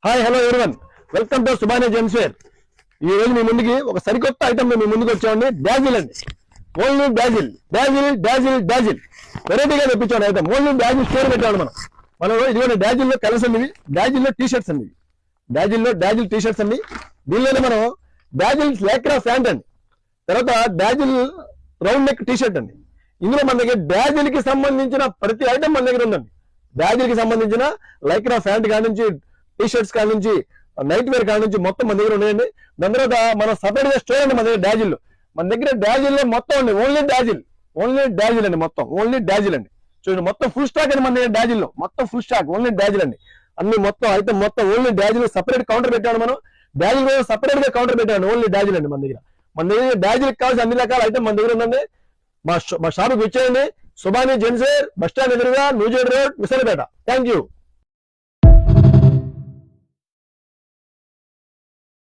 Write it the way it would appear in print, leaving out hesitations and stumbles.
Hi hello everyone, welcome to Subani Gems wear. ఈ రోజు మీ ముందుకి ఒక సరికొత్త ఐటమ్ మీ ముందుకు వచ్చామండి. డాజిల్ అండి, only Dazzle Dazzle Dazzle Dazzle వెరైటీగా తెప్పించాడు ఐటమ్. ఓన్లీ డాజిల్ స్టోర్ పెట్టాడు మనం ఇదిగోండి. డాజిల్లో కలర్స్ అండి, డాజిల్లో టీ షర్ట్స్ అండి, డాజిల్ టీ షర్ట్స్ అండి. దీనిలోనే మనం డాజిల్ లేక్రా ప్యాంట్ అండి, తర్వాత Dazzle round neck T shirt అండి. ఇందులో మన దగ్గర డాజిల్ కి సంబంధించిన ప్రతి ఐటమ్ మన దగ్గర ఉందండి. డాజిల్ కి సంబంధించిన లైక్రా ప్యాంట్ కాడి నుంచి, టీ షర్ట్స్ కాడి నుంచి, నైట్ వేర్ కాడి నుంచి మొత్తం మన దగ్గర ఉన్నాయండి. దాని తర్వాత మన సపరేట్ గా స్టోర్ అండి మన దగ్గర డాజిల్. మన దగ్గర డాజిల్ లో మొత్తం అండి ఓన్లీ డాజిల్ అండి, మొత్తం ఓన్లీ డాజిల్ అండి. చూడండి మొత్తం ఫుల్ స్టాక్ అండి మన దగ్గర డాజిల్ లో, మొత్తం ఫుల్ స్టాక్ ఓన్లీ డాజిల్ అండి. అన్ని మొత్తం ఐటమ్ మొత్తం ఓన్లీ డాజిల్. సపరేట్ కౌంటర్ పెట్టాడు మనం, డాజిల్ సపరేట్ గా కౌంటర్ పెట్టాడు. ఓన్లీ డాజిల్ అండి మన దగ్గర డాజిల్ కావాల్సిన అన్ని రకాల ఐటమ్ మన దగ్గర ఉందండి. మా షాప్కి వచ్చేయండి. Subhani Gems Wear, bus stand ఎదురుగా, న్యూజెడ్ రోడ్, విశాఖపేట. Thank you.